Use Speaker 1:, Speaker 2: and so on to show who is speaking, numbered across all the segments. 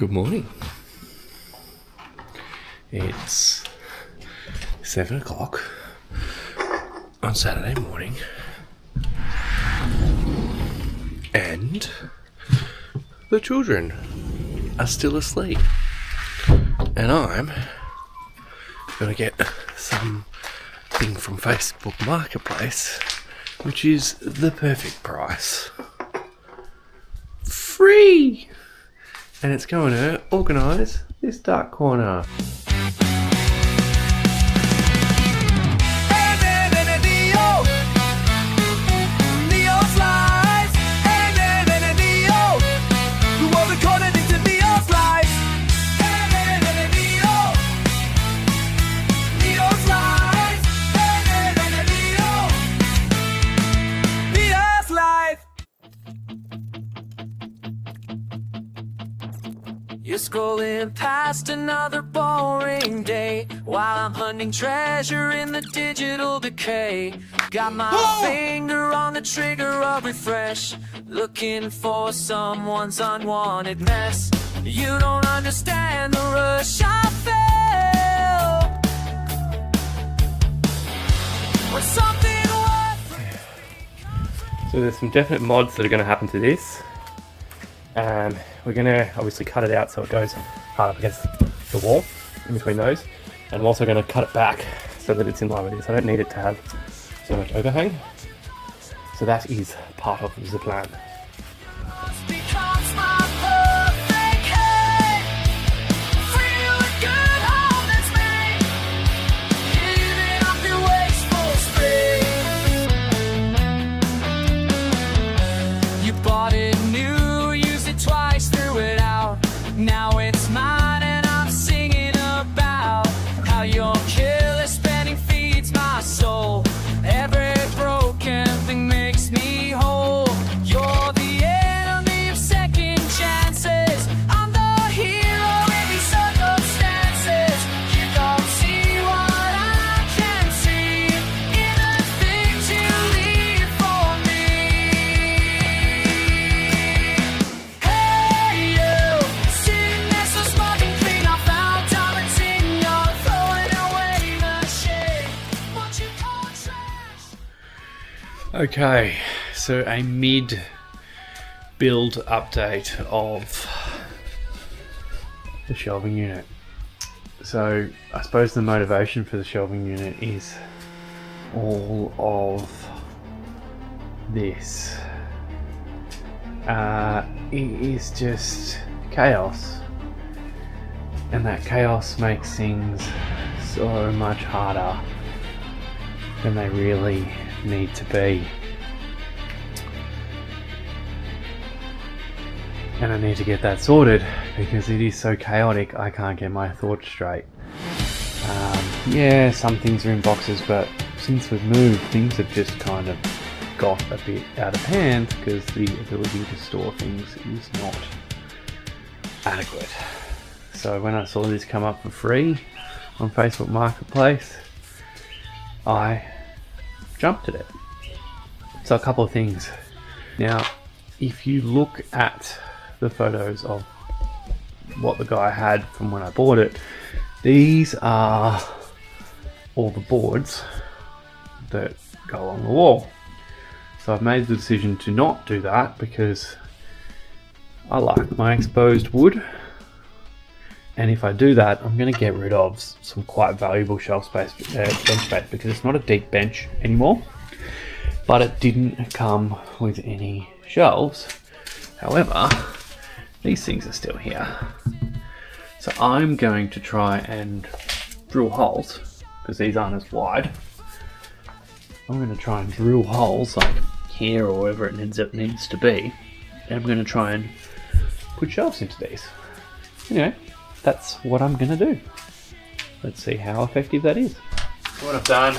Speaker 1: Good morning. It's 7 o'clock on Saturday morning, and the children are still asleep, and I'm gonna get something from Facebook Marketplace, which is the perfect price. Free! And it's going to organise this dark corner.
Speaker 2: You're scrolling past another boring day while I'm hunting treasure in the digital decay. Got my finger on the trigger of refresh, looking for someone's unwanted mess. You don't understand the rush I felt when something worth.
Speaker 1: So there's some definite mods that are going to happen to this. We're going to obviously cut it out so it goes hard up against the wall in between those, and I'm also going to cut it back so that it's in line with this. I don't need it to have so much overhang, so that is part of the plan.
Speaker 2: Now it's mine and I'm singing about how your killer spending feeds my soul. Every broken thing makes me whole. You're the enemy of second chances. I'm the hero in these circumstances. You don't see what I can see in the things you leave for me. Hey you,
Speaker 1: Okay, so a mid-build update of the shelving unit. So I suppose the motivation for the shelving unit is all of this. It is just chaos, and that chaos makes things so much harder than they really need to be. And I need to get that sorted because it is so chaotic I can't get my thoughts straight. Yeah, some things are in boxes, but since we've moved, things have just kind of got a bit out of hand because the ability to store things is not adequate. So when I saw this come up for free on Facebook Marketplace, I jumped at it. So a couple of things. Now, if you look at the photos of what the guy had from when I bought it, these are all the boards that go along the wall. So I've made the decision to not do that because I like my exposed wood, and if I do that, I'm going to get rid of some quite valuable shelf space, bench space, because it's not a deep bench anymore, but it didn't come with any shelves. However, these things are still here. So I'm going to try and drill holes, because these aren't as wide. I'm going to try and drill holes like here or wherever it needs to be, and I'm going to try and put shelves into these. Anyway, that's what I'm going to do. Let's see how effective that is. What I've done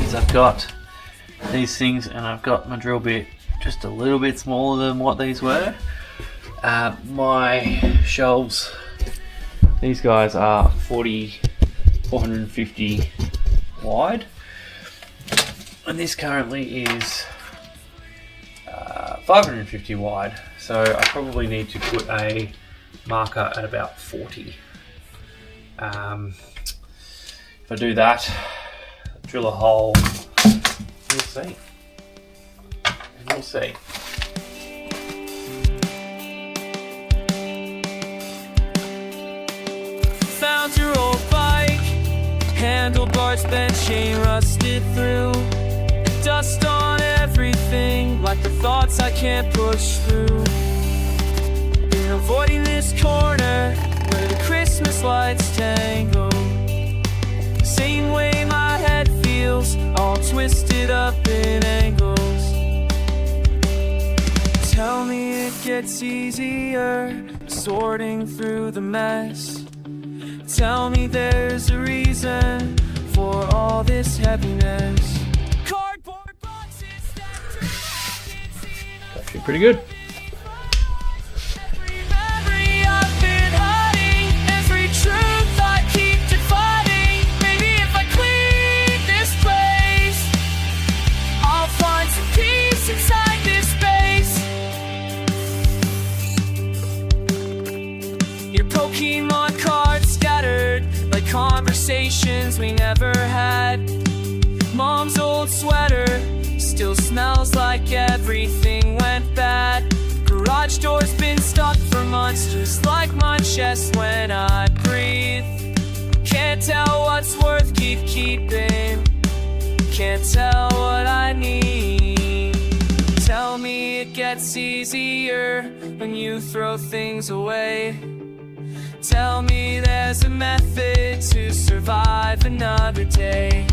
Speaker 1: is I've got these things, and I've got my drill bit just a little bit smaller than what these were. My shelves, these guys are 450 wide, and this currently is 550 wide, so I probably need to put a marker at about 40. If I do that, drill a hole, we'll see. And we'll see.
Speaker 2: Found your old bike, handlebars bent, chain rusted through. Dust on everything, like the thoughts I can't push through. Been avoiding this corner where the Christmas lights tangle. Same way my head feels, all twisted up in angles. Tell me it gets easier sorting through the mess. Tell me there's a reason for all this heaviness. Cardboard boxes
Speaker 1: Actually pretty good.
Speaker 2: every memory I've been hiding, every truth I keep defining. Maybe if I clean this place, I'll find some peace inside this space. Your Pokemon cards scattered like conversations we never had. Mom's old sweater still smells like everything went bad. Garage door's been stuck for months, just like my chest when I breathe. Can't tell what's worth keeping. Can't tell what I need. Tell me it gets easier when you throw things away. Tell me there's a method to survive another day.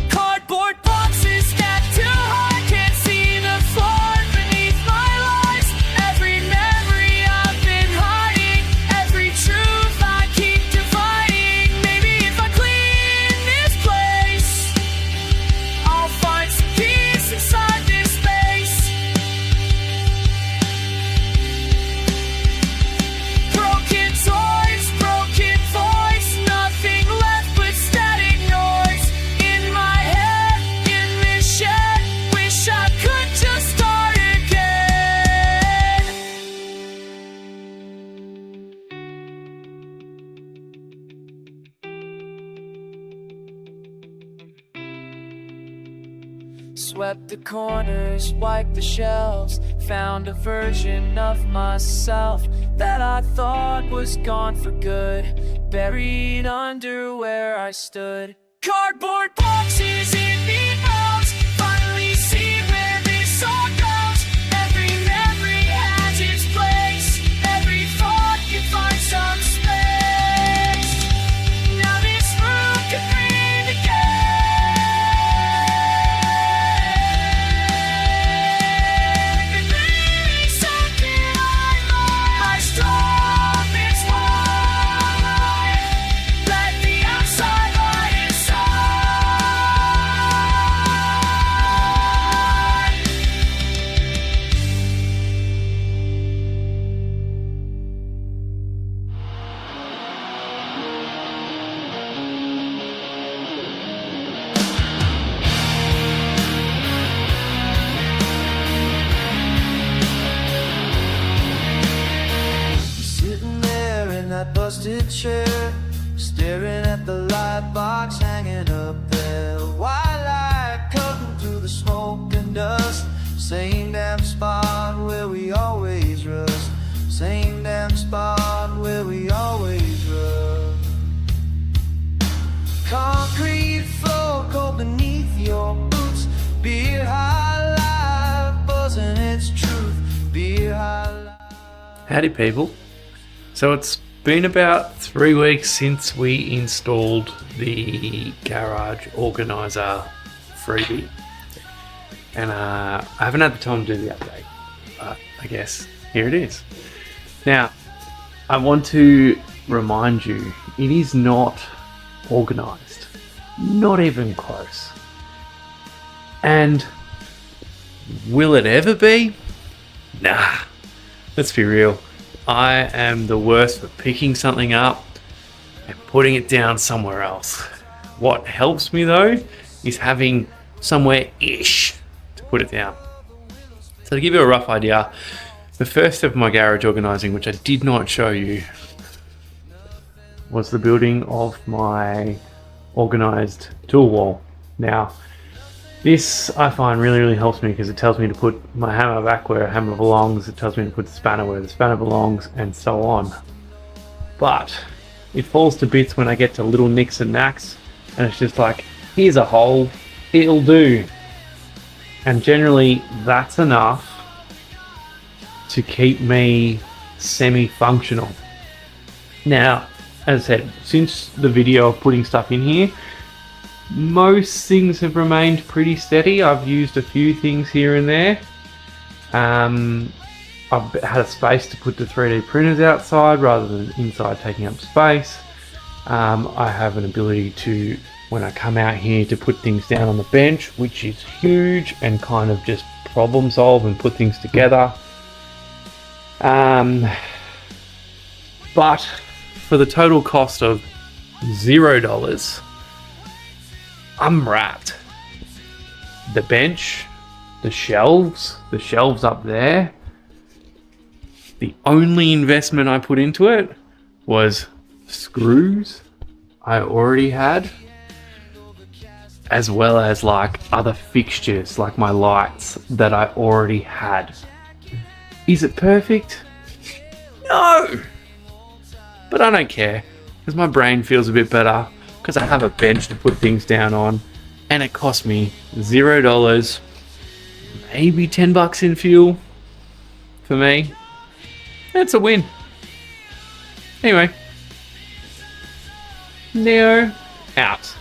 Speaker 2: Cardboard boxes stacked too high, can't see the floor beneath my lies. Every memory I've been hiding, every truth I keep dividing. Maybe if I clean this place, I'll find some peace inside this space. Broken toys, broken voice, nothing left but static noise. In my head, in this shed, wish I could just start again. Swept the corners, wiped the shelves, found a version of myself that I thought was gone for good, buried under where I stood. Cardboard boxes in neat rows, finally see where this all goes. Every memory has its place, every thought can find some space. Now this room can breathe again. And maybe something I like, my strongest life. Let the outside light inside.
Speaker 3: Sitting there in that busted chair, staring at the light box hanging up there. White light cutting through the smoke and dust. Same damn spot where we always rust. Same damn spot where we always rust. Concrete floor cold beneath your boots. Beer high life buzzing its truth. Beer high life.
Speaker 1: Howdy people. So it's been about 3 weeks since we installed the garage organizer freebie, and I haven't had the time to do the update, but I guess here it is. Now I want to remind you, it is not organized, not even close. And will it ever be? Nah, let's be real. I am the worst for picking something up and putting it down somewhere else. What helps me though is having somewhere-ish to put it down. So to give you a rough idea, the first step of my garage organising, which I did not show you was the building of my organized tool wall. Now, this I find really helps me because it tells me to put my hammer back where a hammer belongs, it tells me to put the spanner where the spanner belongs, and so on. But it falls to bits when I get to little nicks and knacks, and it's just like, here's a hole, it'll do. And generally that's enough to keep me semi-functional. Now, as I said, since the video of putting stuff in here, most things have remained pretty steady. I've used a few things here and there. I've had a space to put the 3D printers outside rather than inside taking up space. I have an ability to, when I come out here, to put things down on the bench, which is huge, and kind of just problem solve and put things together. But for the total cost of $0, I'm wrapped. The bench, the shelves up there. The only investment I put into it was screws I already had, as well as like other fixtures like my lights that I already had. Is it perfect? No! But I don't care, because my brain feels a bit better, because I have a bench to put things down on, and it cost me $0, maybe $10 in fuel. For me, that's a win. Anyway, Neo out.